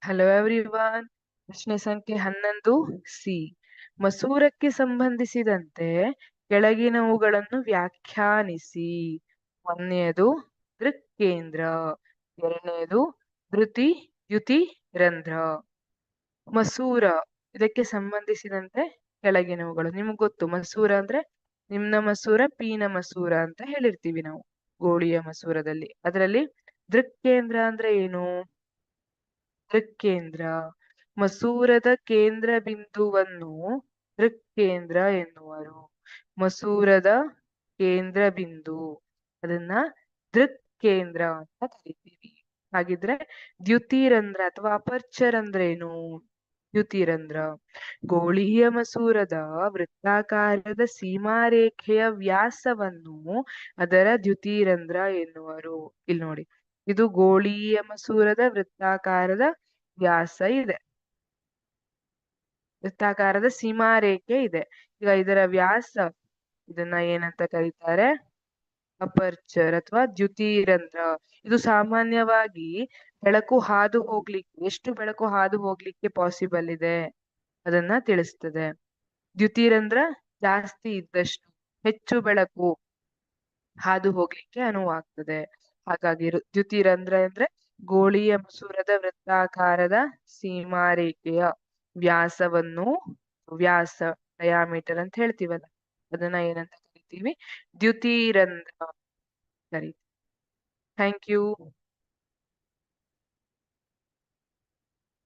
Hello everyone. ಪ್ರಶ್ನೆ ಸಂಖ್ಯೆ 11 C. ಮಸೂರಕ್ಕೆ ಸಂಬಂಧಿಸಿದಂತೆ ಕೆಳಗಿನವುಗಳನ್ನು ವ್ಯಾಖ್ಯಾನಿಸಿ. ಒಂದನೆಯದು ದೃಕ್ಕೇಂದ್ರ, ಎರಡನೆಯದು ಧೃತಿ ದ್ಯುತಿ ರಂಧ್ರ. ಮಸೂರ ಇದಕ್ಕೆ ಸಂಬಂಧಿಸಿದಂತೆ ಕೆಳಗಿನವುಗಳು. ನಿಮ್ಗೆ ಗೊತ್ತು ಮಸೂರ ಅಂದ್ರೆ ನಿಮ್ನ ಮಸೂರ ಪೀನ ಮಸೂರ ಅಂತ ಹೇಳಿರ್ತೀವಿ ನಾವು ಗೋಳಿಯ ಮಸೂರದಲ್ಲಿ. ಅದರಲ್ಲಿ ದೃಕ್ಕೇಂದ್ರ ಅಂದ್ರೆ ಏನು? ದೃಕ್ಕೇಂದ್ರ ಮಸೂರದ ಕೇಂದ್ರ ಬಿಂದುವನ್ನು ದೃಕ್ಕೇಂದ್ರ ಎನ್ನುವರು. ಮಸೂರದ ಕೇಂದ್ರ ಬಿಂದು ಅದನ್ನ ದೃಕ್ಕೇಂದ್ರ ಅಂತ ಕರಿತೀವಿ. ಹಾಗಿದ್ರೆ ದ್ಯುತಿರಂಧ್ರ ಅಥವಾ ಅಪರ್ಚರ್ ಅಂದ್ರೇನು? ದ್ಯುತಿರಂಧ್ರ ಗೋಳೀಯ ಮಸೂರದ ವೃತ್ತಾಕಾರದ ಸೀಮಾರೇಖೆಯ ವ್ಯಾಸವನ್ನು ಅದರ ದ್ಯುತಿರಂಧ್ರ ಎನ್ನುವರು. ಇಲ್ಲಿ ನೋಡಿ, ಇದು ಗೋಳೀಯ ಮಸೂರದ ವೃತ್ತಾಕಾರದ ವ್ಯಾಸ ಇದೆ, ವೃತ್ತಾಕಾರದ ಸೀಮಾರೇಖೆ ಇದೆ. ಈಗ ಇದರ ವ್ಯಾಸ, ಇದನ್ನ ಏನಂತ ಕರೀತಾರೆ? ಅಪರ್ಚರ್ ಅಥವಾ ದ್ಯುತಿರಂಧ್ರ. ಇದು ಸಾಮಾನ್ಯವಾಗಿ ಬೆಳಕು ಹಾದು ಹೋಗ್ಲಿಕ್ಕೆ, ಎಷ್ಟು ಬೆಳಕು ಹಾದು ಹೋಗ್ಲಿಕ್ಕೆ ಪಾಸಿಬಲ್ ಇದೆ ಅದನ್ನ ತಿಳಿಸ್ತದೆ. ದ್ಯುತಿರಂಧ್ರ ಜಾಸ್ತಿ ಇದ್ದಷ್ಟು ಹೆಚ್ಚು ಬೆಳಕು ಹಾದು ಹೋಗ್ಲಿಕ್ಕೆ ಅನುವಾಗ್ತದೆ. ಹಾಗಾಗಿ ದ್ಯುತಿರಂಧ್ರ ಅಂದ್ರೆ ಗೋಳೀಯ ಮಸೂರದ ವೃತ್ತಾಕಾರದ ಸೀಮಾರೇಖೆಯ ವ್ಯಾಸವನ್ನು, ವ್ಯಾಸ ಡಯಾಮೀಟರ್ ಅಂತ ಹೇಳ್ತೀವಲ್ಲ, ಅದನ್ನ ಏನಂತ ಕರಿತೀವಿ? ದ್ಯುತಿರಂಧ್ರ ಕರಿತೀವಿ. Thank you.